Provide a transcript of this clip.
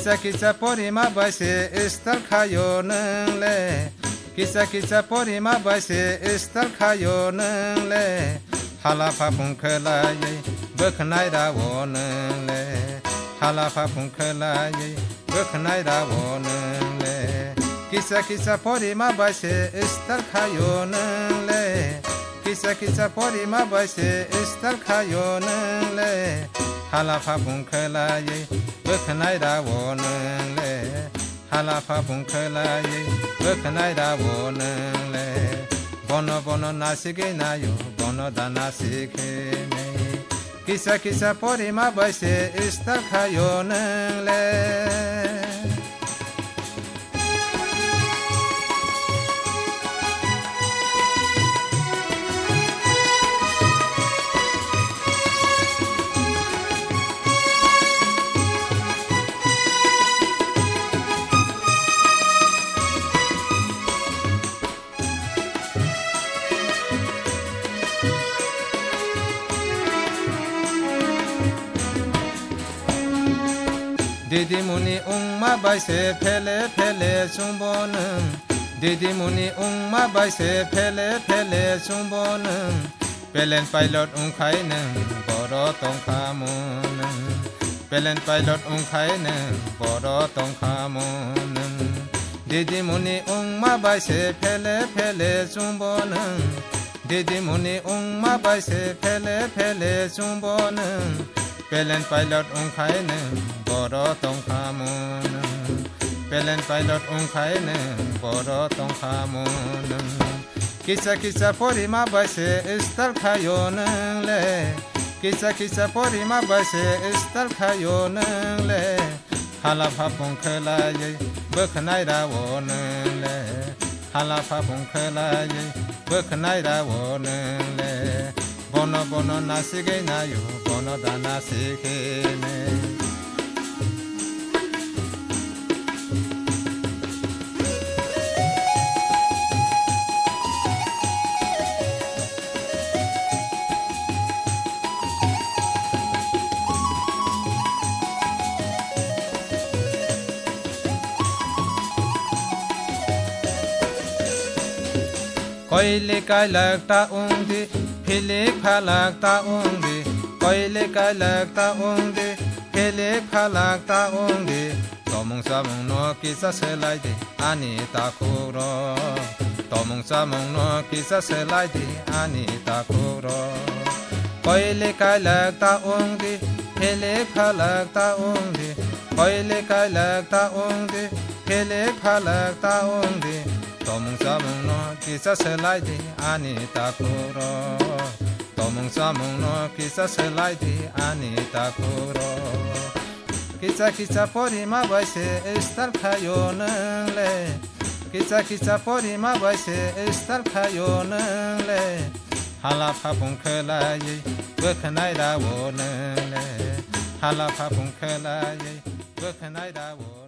किसा परिमा बैसे स्थल खायो नोंले किसा परिमा बैसे स्थल खायो नोंले हालाफा फुंखोलायै बोखनाय रावो नोंले हालाफा फुंखोलायै बोखनाय रावो नोंले किसा परिमा बैसे स्थल खायो नोंले किसा परिमा बैसे स्थल खायो नोंले हालाफा फुंखोलायै बोखनाय रावो नोंले हालाफा फुंखोलायै बोखनाय रावो नोंले बन बन नासिगे नायो बन दाना सिखे नै किसा परिमा बैसे स्थल खायो नोंले दिदी मुनि उंमा बैसे फेले फेले सुंबो नों दिदी मुनि उंमा बैसे फेले फेले सुंबो नों पेलेन पाइलट उंखाय नों बर' तंखामु नों पेलेन पाइलट उंखाय नों बर' तंखामु नों दिदी मुनि उंमा बैसे फेले फेले सुंबो नों दिदी मुनि उंमा बैसे फेले फेले सुंबो नों पेलेन पाइलट उंखाय नों बर' तंखामु नों पेलेन पाइलट उंखाय नों बर' तंखामु नों किसा परिमा बैसे स्थल खायो नोंले किसा परिमा बैसे स्थल खायो नोंले हालाफा फुंखोलायै बोखनाय रावो नोंले हालाफा फुंखोलायै बोखनाय रावो नोंले बन बन नासिगे नायो बन दाना सिखे नै कहिले कालकता उंदी फिलिक फालाकता उंदी कहिले कालकता उंदी फिलिक फालाकता उंदी तमुं सामुं न किसा सोलायदि आनि ताखुर तमुं सामुं न किसा सोलायदि आनि ताखुर कहिले कालकता उंदी फिलिक फालाकता उंदी कहिले कालकता उंदी फिलिक फालाकता उंदी तमुं सामुं न किसा सोलायदि आनि ताखुर तमुं सामुं न किसा सोलायदि आनि ताखुर किसा परिमा बैसे स्थल खायो नोंले किसा परिमा बैसे स्थल खायो नोंले हालाफा फुंखोलायै बोखनाय रावो नोंले हालाफा फुंखोलायै बोखनाय रावो